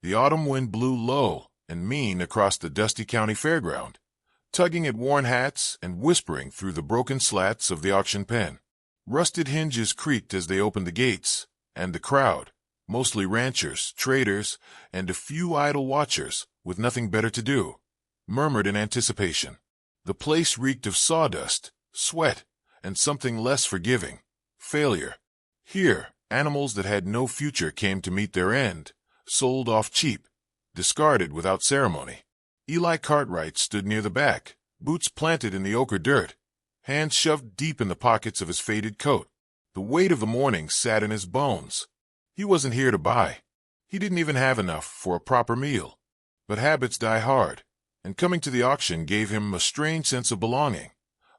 The autumn wind blew low and mean across the dusty county fairground, tugging at worn hats and whispering through the broken slats of the auction pen. Rusted hinges creaked as they opened the gates, and the crowd, mostly ranchers, traders, and a few idle watchers with nothing better to do, murmured in anticipation. The place reeked of sawdust, sweat, and something less forgiving: failure. Here, animals that had no future came to meet their end, sold off cheap, discarded without ceremony. Eli Cartwright stood near the back, boots planted in the ochre dirt, hands shoved deep in the pockets of his faded coat. The weight of the morning sat in his bones. He wasn't here to buy. He didn't even have enough for a proper meal. But habits die hard, and coming to the auction gave him a strange sense of belonging,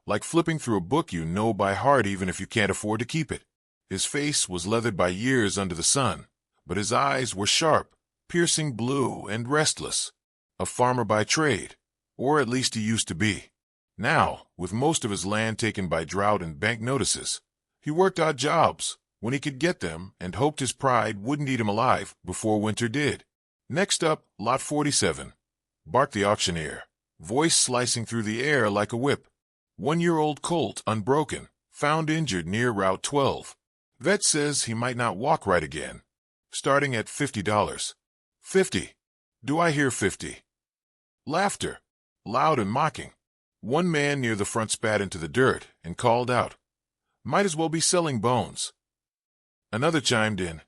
like flipping through a book you know by heart even if you can't afford to keep it. His face was leathered by years under the sun, but his eyes were sharp, piercing blue, and restless. A farmer by trade, or at least he used to be. Now, with most of his land taken by drought and bank notices, he worked odd jobs when he could get them and hoped his pride wouldn't eat him alive before winter did. Next up, Lot 47, barked the auctioneer, voice slicing through the air like a whip. 1-year-old Colt, unbroken, found injured near Route 12. Vet says he might not walk right again. Starting at $50. 50. Do I hear 50? Laughter, loud and mocking. One man near the front spat into the dirt and called out, "Might as well be selling bones." Another chimed in,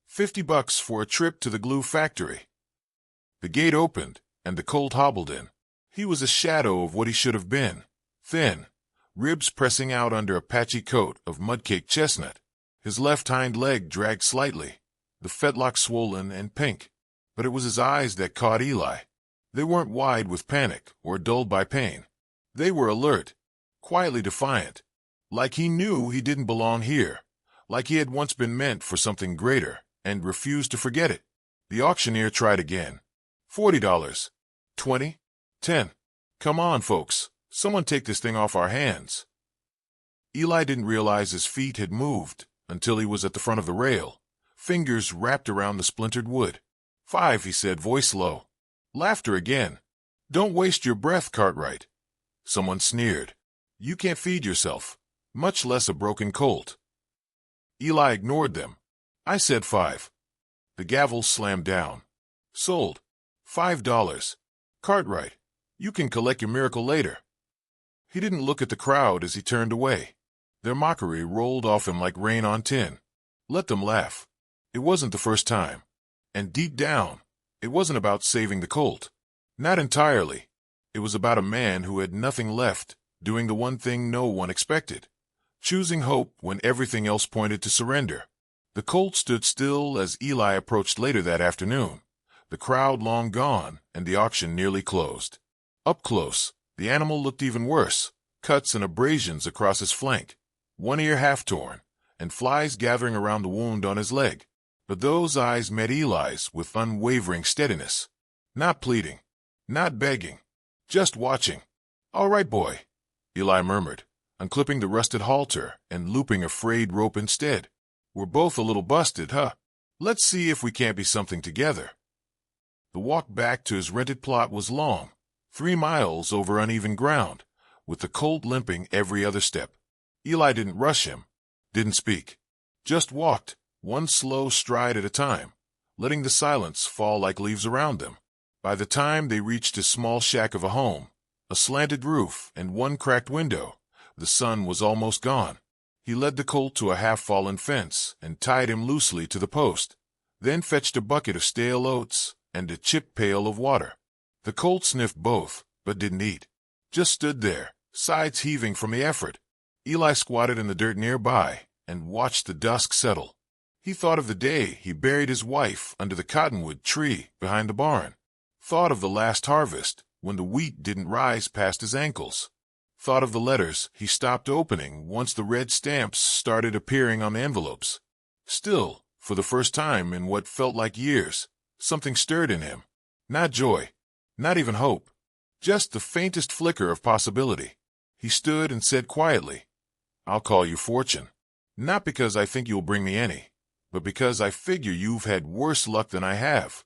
$50 for a trip to the glue factory. The gate opened, and the Colt hobbled in. He was a shadow of what he should have been, thin, ribs pressing out under a patchy coat of mud-caked chestnut. His left hind leg dragged slightly, the fetlock swollen and pink. But it was his eyes that caught Eli. They weren't wide with panic or dulled by pain. They were alert, quietly defiant, like he knew he didn't belong here, like he had once been meant for something greater and refused to forget it. The auctioneer tried again. $40. 20. 10. Come on, folks. Someone take this thing off our hands. Eli didn't realize his feet had moved until he was at the front of the rail, fingers wrapped around the splintered wood. 5, he said, voice low. Laughter again. Don't waste your breath, Cartwright. Someone sneered. You can't feed yourself, much less a broken colt. Eli ignored them. I said 5. The gavel slammed down. Sold. $5. Cartwright, you can collect your miracle later. He didn't look at the crowd as he turned away. Their mockery rolled off him like rain on tin. Let them laugh. It wasn't the first time. And deep down, it wasn't about saving the colt. Not entirely. It was about a man who had nothing left, doing the one thing no one expected, choosing hope when everything else pointed to surrender. The colt stood still as Eli approached later that afternoon, the crowd long gone and the auction nearly closed. Up close, the animal looked even worse, cuts and abrasions across his flank, one ear half torn, and flies gathering around the wound on his leg. But those eyes met Eli's with unwavering steadiness. Not pleading, not begging, just watching. All right, boy, Eli murmured, unclipping the rusted halter and looping a frayed rope instead. We're both a little busted, huh? Let's see if we can't be something together. The walk back to his rented plot was long, 3 miles over uneven ground, with the colt limping every other step. Eli didn't rush him, didn't speak, just walked, one slow stride at a time, letting the silence fall like leaves around them. By the time they reached his small shack of a home, a slanted roof and one cracked window, the sun was almost gone. He led the colt to a half-fallen fence and tied him loosely to the post, then fetched a bucket of stale oats and a chipped pail of water. The colt sniffed both, but didn't eat, just stood there, sides heaving from the effort. Eli squatted in the dirt nearby and watched the dusk settle. He thought of the day he buried his wife under the cottonwood tree behind the barn. Thought of the last harvest when the wheat didn't rise past his ankles. Thought of the letters he stopped opening once the red stamps started appearing on the envelopes. Still, for the first time in what felt like years, something stirred in him. Not joy, not even hope, just the faintest flicker of possibility. He stood and said quietly, I'll call you Fortune. Not because I think you'll bring me any, but because I figure you've had worse luck than I have.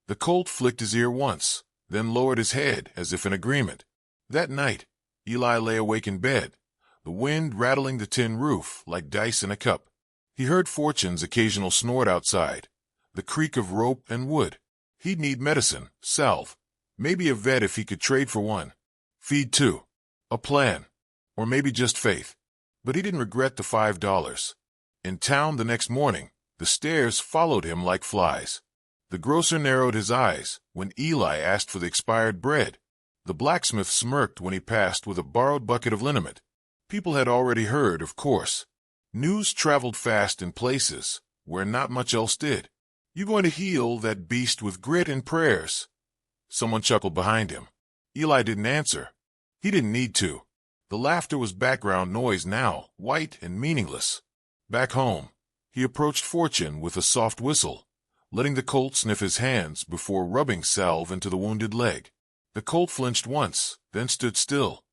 The colt flicked his ear once, then lowered his head as if in agreement. That night, Eli lay awake in bed, the wind rattling the tin roof like dice in a cup. He heard Fortune's occasional snort outside, the creak of rope and wood. He'd need medicine, salve, maybe a vet if he could trade for one. Feed too. A plan. Or maybe just faith. But he didn't regret the $5. In town the next morning, the stares followed him like flies. The grocer narrowed his eyes when Eli asked for the expired bread. The blacksmith smirked when he passed with a borrowed bucket of liniment. People had already heard, of course. News traveled fast in places where not much else did. "You going to heal that beast with grit and prayers?" Someone chuckled behind him. Eli didn't answer. He didn't need to. The laughter was background noise now, white and meaningless. Back home, he approached Fortune with a soft whistle, letting the colt sniff his hands before rubbing salve into the wounded leg. The colt flinched once, then stood still.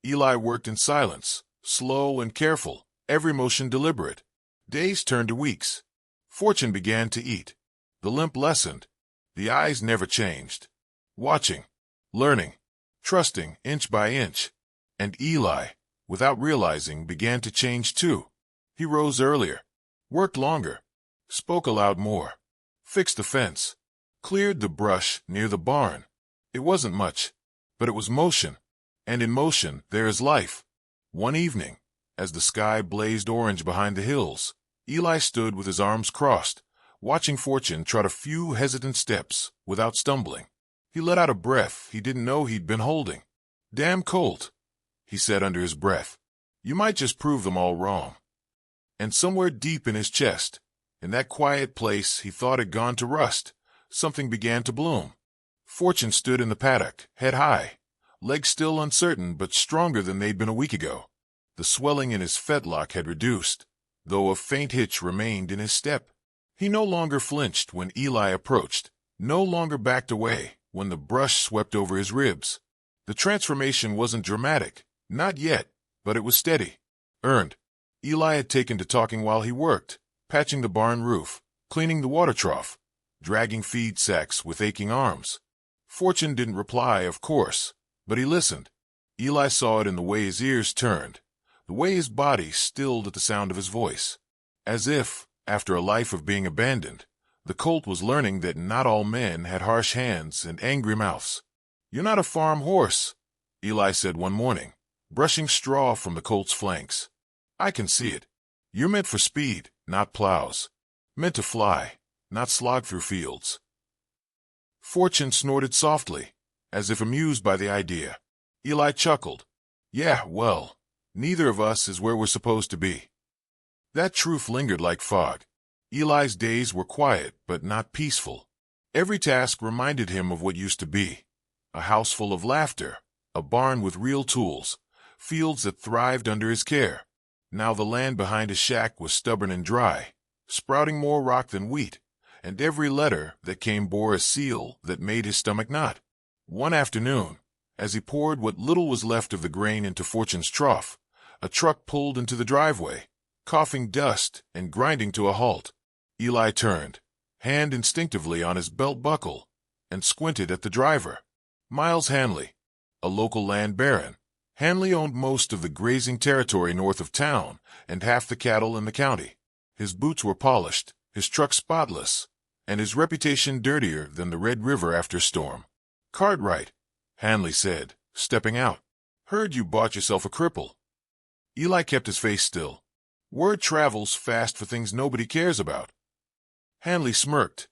Eli worked in silence, slow and careful, every motion deliberate. Days turned to weeks. Fortune began to eat. The limp lessened. The eyes never changed. Watching, learning, trusting inch by inch. And Eli, without realizing, began to change too. He rose earlier, worked longer, spoke aloud more, fixed the fence, cleared the brush near the barn. It wasn't much, but it was motion, and in motion there is life. One evening, as the sky blazed orange behind the hills, Eli stood with his arms crossed, watching Fortune trot a few hesitant steps without stumbling. He let out a breath he didn't know he'd been holding. "Damn Colt," he said under his breath. "You might just prove them all wrong." And somewhere deep in his chest, in that quiet place he thought had gone to rust, something began to bloom. Fortune stood in the paddock, head high, legs still uncertain but stronger than they'd been a week ago. The swelling in his fetlock had reduced, though a faint hitch remained in his step. He no longer flinched when Eli approached, no longer backed away when the brush swept over his ribs. The transformation wasn't dramatic, not yet, but it was steady, earned. Eli had taken to talking while he worked, patching the barn roof, cleaning the water trough, dragging feed sacks with aching arms. Fortune didn't reply, of course, but he listened. Eli saw it in the way his ears turned, the way his body stilled at the sound of his voice. As if, after a life of being abandoned, the colt was learning that not all men had harsh hands and angry mouths. "You're not a farm horse," Eli said one morning, brushing straw from the colt's flanks. "I can see it. You're meant for speed, not plows. Meant to fly, not slog through fields." Fortune snorted softly, as if amused by the idea. Eli chuckled. "Yeah, well, neither of us is where we're supposed to be." That truth lingered like fog. Eli's days were quiet but not peaceful. Every task reminded him of what used to be. A house full of laughter, a barn with real tools, fields that thrived under his care. Now the land behind his shack was stubborn and dry, sprouting more rock than wheat, and every letter that came bore a seal that made his stomach knot. One afternoon, as he poured what little was left of the grain into Fortune's trough, a truck pulled into the driveway, coughing dust and grinding to a halt. Eli turned, hand instinctively on his belt buckle, and squinted at the driver. Miles Hanley, a local land baron. Hanley owned most of the grazing territory north of town and half the cattle in the county. His boots were polished, his truck spotless, and his reputation dirtier than the Red River after a storm. "Cartwright," Hanley said, stepping out. "Heard you bought yourself a cripple." Eli kept his face still. Word travels fast for things nobody cares about. Hanley smirked.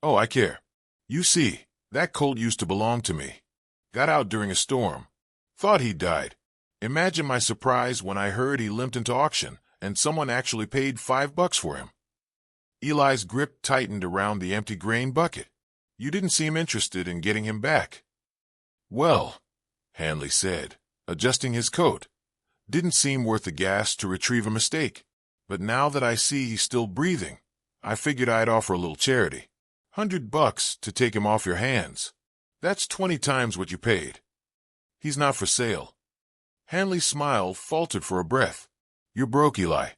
"Oh, I care. You see, that colt used to belong to me. Got out during a storm. Thought he'd died. Imagine my surprise when I heard he limped into auction and someone actually paid $5 for him." Eli's grip tightened around the empty grain bucket. "You didn't seem interested in getting him back." "Well," Hanley said, adjusting his coat, "didn't seem worth the gas to retrieve a mistake. But now that I see he's still breathing, I figured I'd offer a little charity. $100 to take him off your hands. That's 20 times what you paid. He's not for sale." Hanley's smile faltered for a breath. "You're broke, Eli.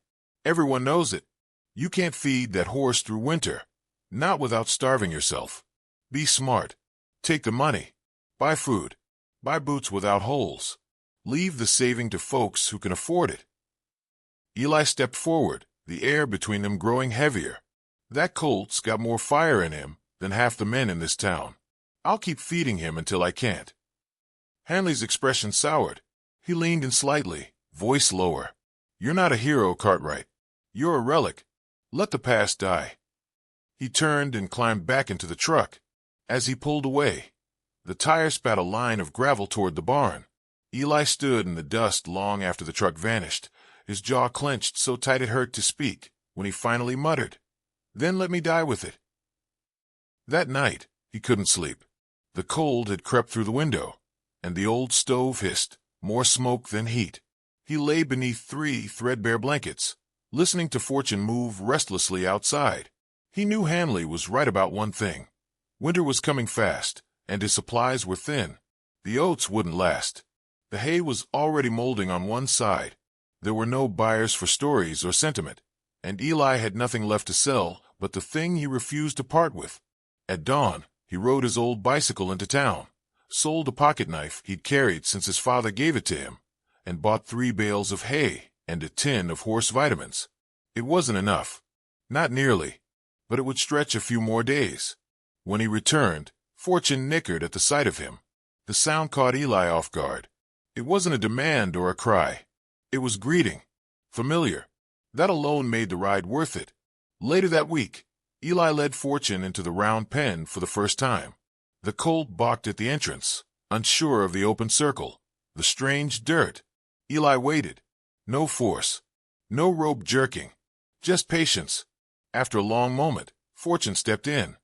Everyone knows it. You can't feed that horse through winter, not without starving yourself. Be smart. Take the money. Buy food. Buy boots without holes. Leave the saving to folks who can afford it. Eli stepped forward, the air between them growing heavier. That Colt's got more fire in him than half the men in this town. I'll keep feeding him until I can't. Hanley's expression soured. He leaned in slightly, voice lower. You're not a hero, Cartwright. You're a relic. Let the past die. He turned and climbed back into the truck. As he pulled away, the tire spat a line of gravel toward the barn. Eli stood in the dust long after the truck vanished, his jaw clenched so tight it hurt to speak, when he finally muttered, "Then let me die with it." That night, he couldn't sleep. The cold had crept through the window, and the old stove hissed, more smoke than heat. He lay beneath 3 threadbare blankets, listening to Fortune move restlessly outside. He knew Hanley was right about one thing. Winter was coming fast, and his supplies were thin. The oats wouldn't last. The hay was already molding on one side. There were no buyers for stories or sentiment, and Eli had nothing left to sell but the thing he refused to part with. At dawn, he rode his old bicycle into town, sold a pocket knife he'd carried since his father gave it to him, and bought 3 bales of hay and a tin of horse vitamins. It wasn't enough. Not nearly. But it would stretch a few more days. When he returned, Fortune nickered at the sight of him. The sound caught Eli off guard. It wasn't a demand or a cry. It was greeting. Familiar. That alone made the ride worth it. Later that week, Eli led Fortune into the round pen for the first time. The Colt balked at the entrance, unsure of the open circle, the strange dirt. Eli waited. No force. No rope jerking. Just patience. After a long moment, Fortune stepped in.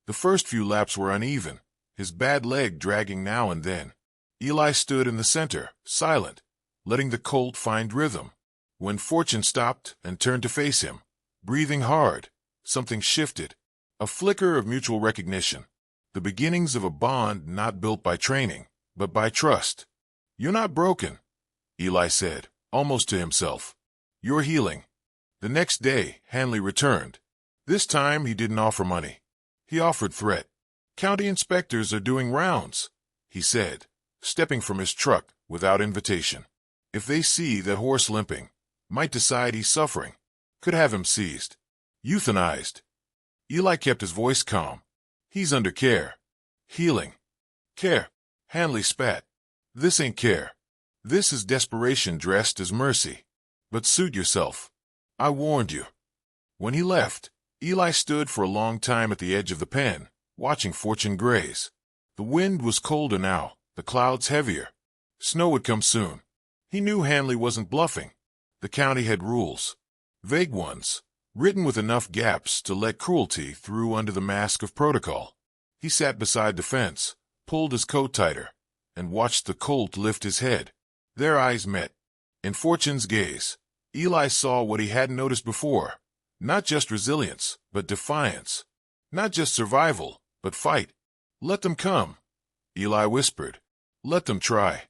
The first few laps were uneven, his bad leg dragging now and then. Eli stood in the center, silent, letting the Colt find rhythm. When Fortune stopped and turned to face him, breathing hard, something shifted. A flicker of mutual recognition. The beginnings of a bond not built by training, but by trust. "You're not broken," Eli said, almost to himself. "You're healing." The next day, Hanley returned. This time he didn't offer money. He offered threat. "County inspectors are doing rounds," he said, stepping from his truck without invitation. "If they see that horse limping, might decide he's suffering, could have him seized, euthanized." Eli kept his voice calm. "He's under care. Healing." "Care?" Hanley spat. "This ain't care. This is desperation dressed as mercy. But suit yourself. I warned you." When he left, Eli stood for a long time at the edge of the pen, watching Fortune graze. The wind was colder now, the clouds heavier. Snow would come soon. He knew Hanley wasn't bluffing. The county had rules. Vague ones, written with enough gaps to let cruelty through under the mask of protocol. He sat beside the fence, pulled his coat tighter, and watched the Colt lift his head. Their eyes met. In Fortune's gaze, Eli saw what he hadn't noticed before. Not just resilience, but defiance. Not just survival, but fight. "Let them come," Eli whispered. "Let them try."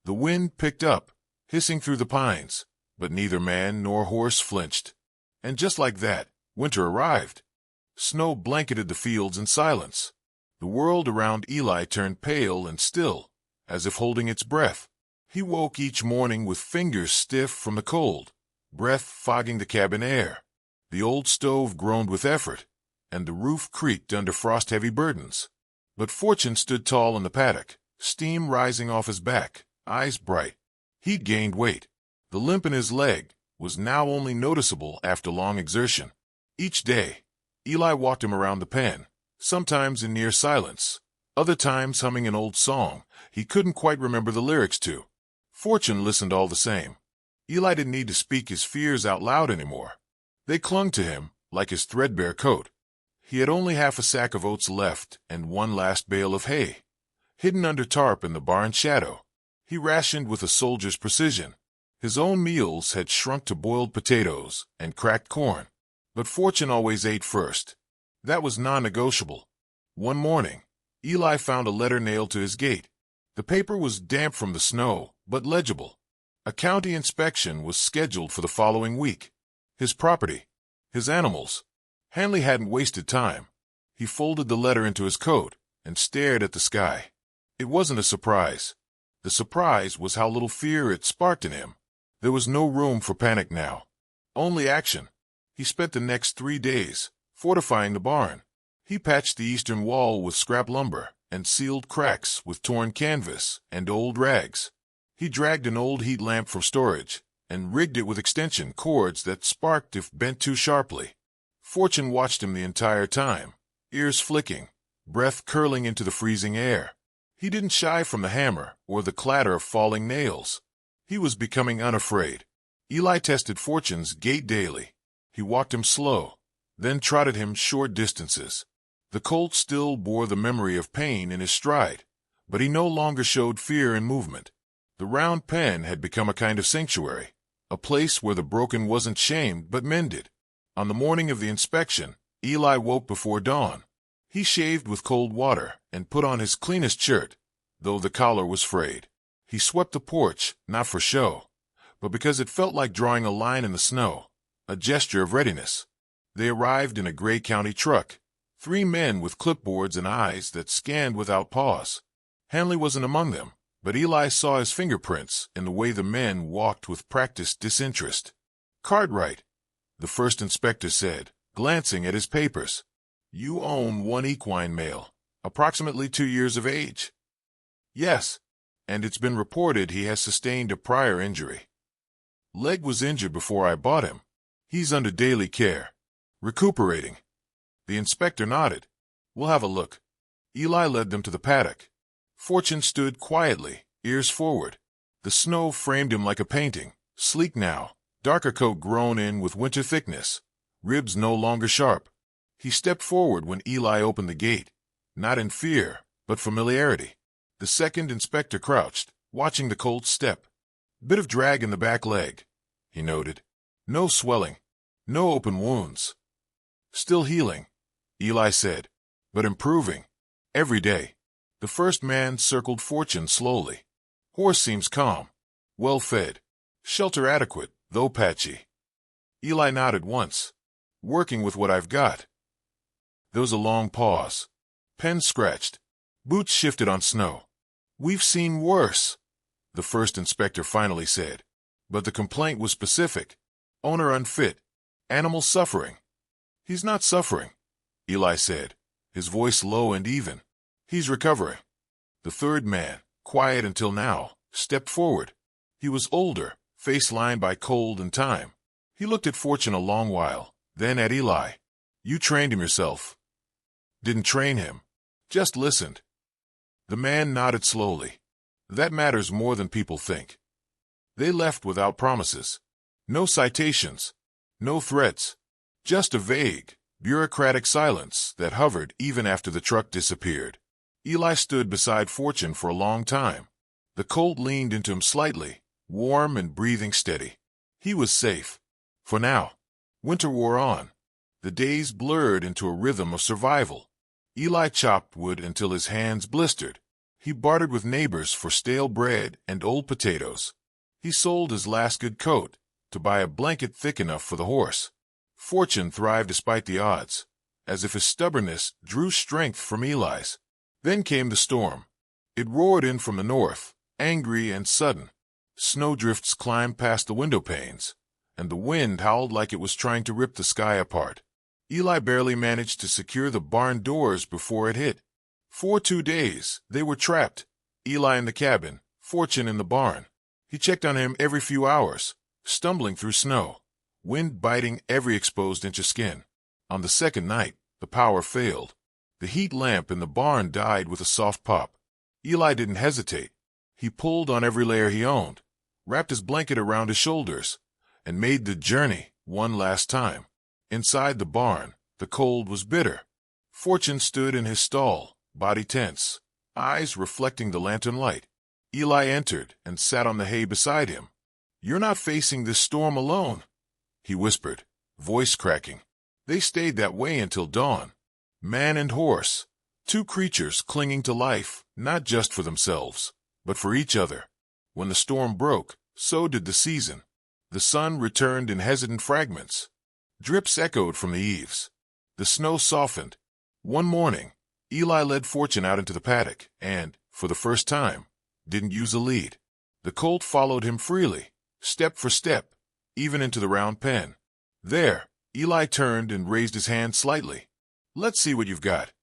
The wind picked up, hissing through the pines, but neither man nor horse flinched. And just like that, winter arrived. Snow blanketed the fields in silence. The world around Eli turned pale and still, as if holding its breath. He woke each morning with fingers stiff from the cold, breath fogging the cabin air. The old stove groaned with effort, and the roof creaked under frost-heavy burdens. But Fortune stood tall in the paddock, steam rising off his back, eyes bright. He'd gained weight. The limp in his leg was now only noticeable after long exertion. Each day, Eli walked him around the pen, sometimes in near silence, other times humming an old song he couldn't quite remember the lyrics to. Fortune listened all the same. Eli didn't need to speak his fears out loud anymore. They clung to him like his threadbare coat. He had only half a sack of oats left and one last bale of hay. Hidden under tarp in the barn shadow, he rationed with a soldier's precision. His own meals had shrunk to boiled potatoes and cracked corn. But Fortune always ate first. That was non-negotiable. One morning, Eli found a letter nailed to his gate. The paper was damp from the snow, but legible. A county inspection was scheduled for the following week. His property. His animals. Hanley hadn't wasted time. He folded the letter into his coat and stared at the sky. It wasn't a surprise. The surprise was how little fear it sparked in him. There was no room for panic now. Only action. He spent the next 3 days fortifying the barn. He patched the eastern wall with scrap lumber and sealed cracks with torn canvas and old rags. He dragged an old heat lamp from storage and rigged it with extension cords that sparked if bent too sharply. Fortune watched him the entire time, ears flicking, breath curling into the freezing air. He didn't shy from the hammer or the clatter of falling nails. He was becoming unafraid. Eli tested Fortune's gait daily. He walked him slow, then trotted him short distances. The Colt still bore the memory of pain in his stride, but he no longer showed fear in movement. The round pen had become a kind of sanctuary, a place where the broken wasn't shamed but mended. On the morning of the inspection, Eli woke before dawn. He shaved with cold water and put on his cleanest shirt, though the collar was frayed. He swept the porch, not for show, but because it felt like drawing a line in the snow, a gesture of readiness. They arrived in a gray county truck, 3 men with clipboards and eyes that scanned without pause. Hanley wasn't among them, but Eli saw his fingerprints in the way the men walked with practiced disinterest. "Cartwright," the first inspector said, glancing at his papers. "You own 1 equine male, approximately 2 years of age." "Yes, and it's been reported he has sustained a prior injury." "Leg was injured before I bought him. He's under daily care. Recuperating." The inspector nodded. "We'll have a look." Eli led them to the paddock. Fortune stood quietly, ears forward. The snow framed him like a painting, sleek now, darker coat grown in with winter thickness, ribs no longer sharp. He stepped forward when Eli opened the gate, not in fear, but familiarity. The second inspector crouched, watching the Colt's step. "Bit of drag in the back leg," he noted. "No swelling, no open wounds." "Still healing," Eli said, "but improving. Every day." The first man circled Fortune slowly. "Horse seems calm, well fed. Shelter adequate, though patchy." Eli nodded once. "Working with what I've got." There was a long pause. Pen scratched. Boots shifted on snow. "We've seen worse," the first inspector finally said. But the complaint was specific. Owner unfit. Animal suffering. "He's not suffering," Eli said, his voice low and even. "He's recovering." The third man, quiet until now, stepped forward. He was older, face lined by cold and time. He looked at Fortune a long while, then at Eli. "You trained him yourself." "Didn't train him. Just listened." The man nodded slowly. "That matters more than people think." They left without promises. No citations. No threats. Just a vague, bureaucratic silence that hovered even after the truck disappeared. Eli stood beside Fortune for a long time. The Colt leaned into him slightly, warm and breathing steady. He was safe. For now. Winter wore on. The days blurred into a rhythm of survival. Eli chopped wood until his hands blistered. He bartered with neighbors for stale bread and old potatoes. He sold his last good coat to buy a blanket thick enough for the horse. Fortune thrived despite the odds, as if his stubbornness drew strength from Eli's. Then came the storm. It roared in from the north, angry and sudden. Snowdrifts climbed past the window panes, and the wind howled like it was trying to rip the sky apart. Eli barely managed to secure the barn doors before it hit. For 2 days, they were trapped. Eli in the cabin, Fortune in the barn. He checked on him every few hours, stumbling through snow, wind biting every exposed inch of skin. On the second night, the power failed. The heat lamp in the barn died with a soft pop. Eli didn't hesitate. He pulled on every layer he owned, wrapped his blanket around his shoulders, and made the journey one last time. Inside the barn, the cold was bitter. Fortune stood in his stall, body tense, eyes reflecting the lantern light. Eli entered and sat on the hay beside him. "You're not facing this storm alone," he whispered, voice cracking. They stayed that way until dawn. Man and horse, 2 creatures clinging to life, not just for themselves, but for each other. When the storm broke, so did the season. The sun returned in hesitant fragments. Drips echoed from the eaves. The snow softened. One morning, Eli led Fortune out into the paddock and, for the first time, didn't use a lead. The colt followed him freely, step for step, even into the round pen. There, Eli turned and raised his hand slightly. "Let's see what you've got."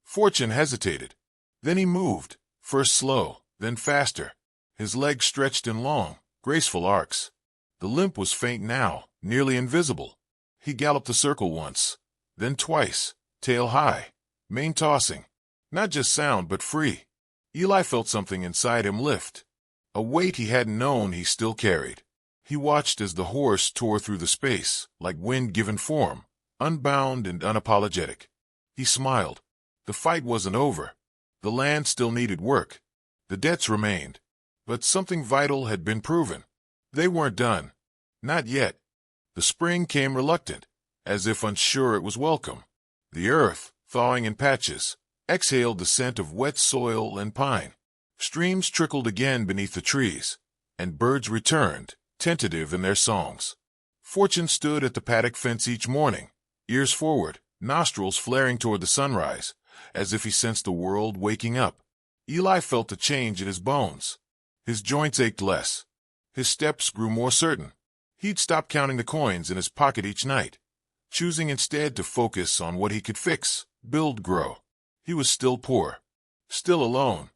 Fortune hesitated. Then he moved, first slow, then faster. His legs stretched in long, graceful arcs. The limp was faint now, nearly invisible. He galloped the circle once, then twice, tail high, mane tossing. Not just sound, but free. Eli felt something inside him lift. A weight he hadn't known he still carried. He watched as the horse tore through the space, like wind given form, unbound and unapologetic. He smiled. The fight wasn't over. The land still needed work. The debts remained. But something vital had been proven. They weren't done. Not yet. The spring came reluctant, as if unsure it was welcome. The earth, thawing in patches, exhaled the scent of wet soil and pine. Streams trickled again beneath the trees, and birds returned, tentative in their songs. Fortune stood at the paddock fence each morning, ears forward, nostrils flaring toward the sunrise, as if he sensed the world waking up. Eli felt the change in his bones. His joints ached less. His steps grew more certain. He'd stopped counting the coins in his pocket each night, choosing instead to focus on what he could fix, build, grow. He was still poor, still alone,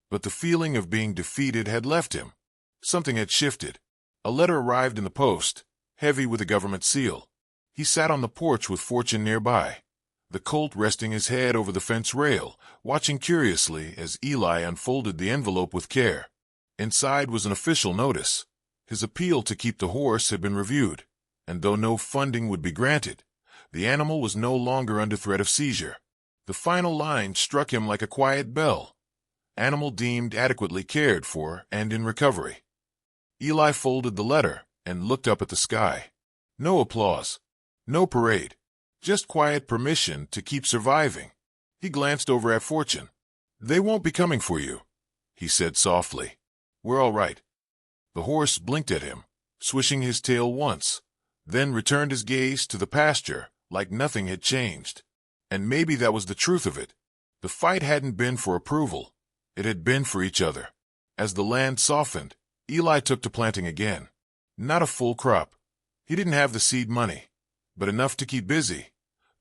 but the feeling of being defeated had left him. Something had shifted. A letter arrived in the post, heavy with a government seal. He sat on the porch with Fortune nearby, the colt resting his head over the fence rail, watching curiously as Eli unfolded the envelope with care. Inside was an official notice. His appeal to keep the horse had been reviewed, and though no funding would be granted, the animal was no longer under threat of seizure. The final line struck him like a quiet bell. Animal deemed adequately cared for and in recovery. Eli folded the letter and looked up at the sky. No applause. No parade. Just quiet permission to keep surviving. He glanced over at Fortune. "They won't be coming for you," he said softly. "We're all right." The horse blinked at him, swishing his tail once, then returned his gaze to the pasture like nothing had changed. And maybe that was the truth of it. The fight hadn't been for approval. It had been for each other. As the land softened, Eli took to planting again. Not a full crop. He didn't have the seed money, but enough to keep busy,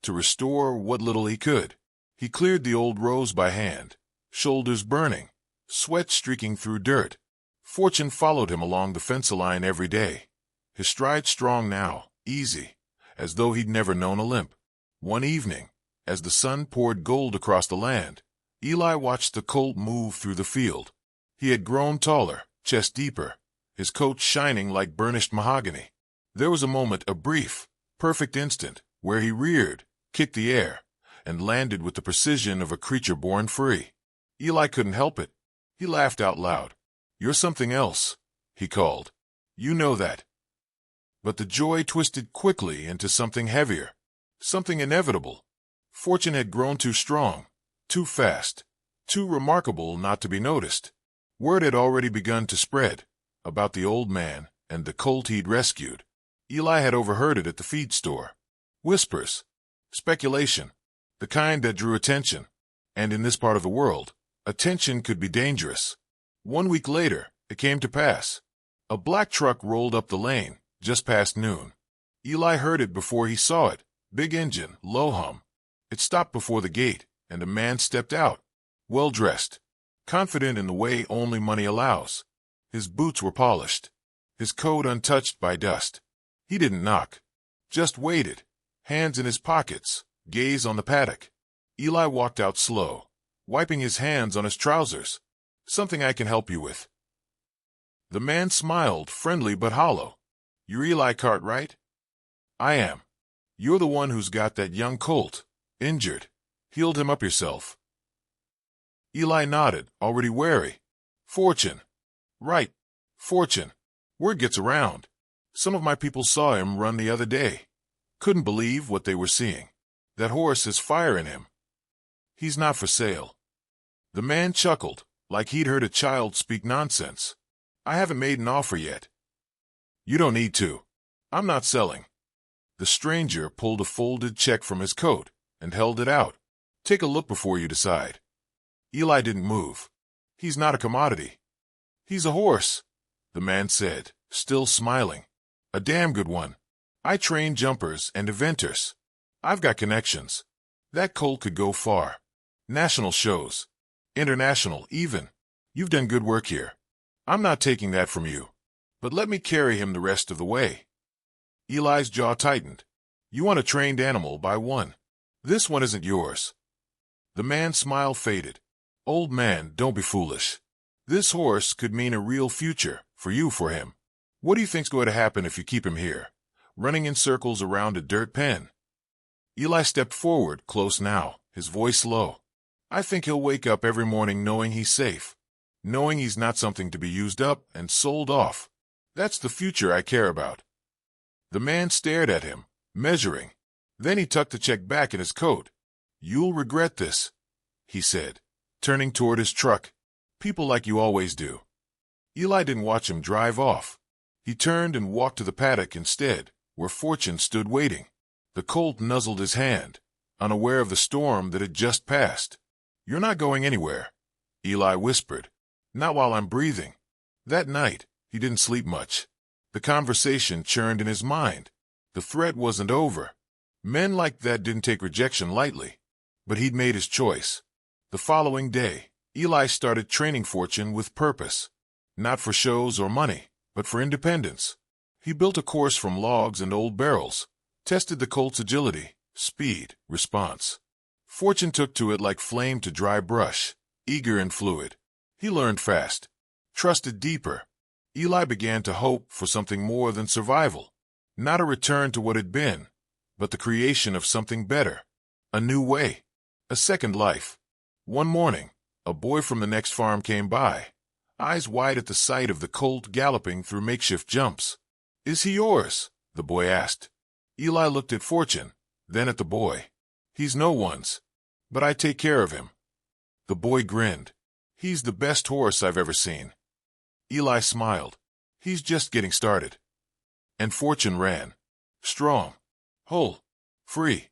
to restore what little he could. He cleared the old rows by hand, shoulders burning, sweat streaking through dirt. Fortune followed him along the fence line every day, his stride strong now, easy, as though he'd never known a limp. One evening, as the sun poured gold across the land, Eli watched the colt move through the field. He had grown taller, chest deeper, his coat shining like burnished mahogany. There was a moment, a brief, perfect instant, where he reared, kicked the air, and landed with the precision of a creature born free. Eli couldn't help it. He laughed out loud. "You're something else," he called. "You know that." But the joy twisted quickly into something heavier, something inevitable. Fortune had grown too strong, too fast, too remarkable not to be noticed. Word had already begun to spread about the old man and the colt he'd rescued. Eli had overheard it at the feed store. Whispers, speculation, the kind that drew attention. And in this part of the world, attention could be dangerous. 1 week later, it came to pass. A black truck rolled up the lane, just past noon. Eli heard it before he saw it. Big engine, low hum. It stopped before the gate, and a man stepped out, well-dressed, confident in the way only money allows. His boots were polished, his coat untouched by dust. He didn't knock, just waited, hands in his pockets, gaze on the paddock. Eli walked out slow, wiping his hands on his trousers. "Something I can help you with." The man smiled, friendly but hollow. "You're Eli Cartwright?" "I am. You're the one who's got that young colt, injured. Healed him up yourself." Eli nodded, already wary. "Fortune." "Right. Fortune. Word gets around. Some of my people saw him run the other day. Couldn't believe what they were seeing. That horse has fire in him. He's not for sale." The man chuckled, like he'd heard a child speak nonsense. "I haven't made an offer yet." "You don't need to. I'm not selling." The stranger pulled a folded check from his coat and held it out. Take a look before you decide. Eli didn't move. He's not a commodity. He's a horse, the man said, still smiling. A damn good one. I train jumpers and eventers. I've got connections. That colt could go far. National shows. International, even. You've done good work here. I'm not taking that from you. But let me carry him the rest of the way. Eli's jaw tightened. You want a trained animal by one. This one isn't yours. The man's smile faded. Old man, don't be foolish. This horse could mean a real future, for you, for him. What do you think's going to happen if you keep him here, running in circles around a dirt pen? Eli stepped forward, close now, his voice low. I think he'll wake up every morning knowing he's safe, knowing he's not something to be used up and sold off. That's the future I care about. The man stared at him, measuring. Then he tucked the check back in his coat. You'll regret this, he said, turning toward his truck. People like you always do. Eli didn't watch him drive off. He turned and walked to the paddock instead, where Fortune stood waiting. The colt nuzzled his hand, unaware of the storm that had just passed. You're not going anywhere, Eli whispered. Not while I'm breathing. That night, he didn't sleep much. The conversation churned in his mind. The threat wasn't over. Men like that didn't take rejection lightly. But he'd made his choice. The following day, Eli started training Fortune with purpose. Not for shows or money, but for independence. He built a course from logs and old barrels, tested the colt's agility, speed, response. Fortune took to it like flame to dry brush, eager and fluid. He learned fast, trusted deeper. Eli began to hope for something more than survival. Not a return to what had been, but the creation of something better. A new way. A second life. One morning, a boy from the next farm came by, eyes wide at the sight of the colt galloping through makeshift jumps. Is he yours? The boy asked. Eli looked at Fortune, then at the boy. He's no one's, but I take care of him. The boy grinned. He's the best horse I've ever seen. Eli smiled. He's just getting started. And Fortune ran. Strong. Whole. Free.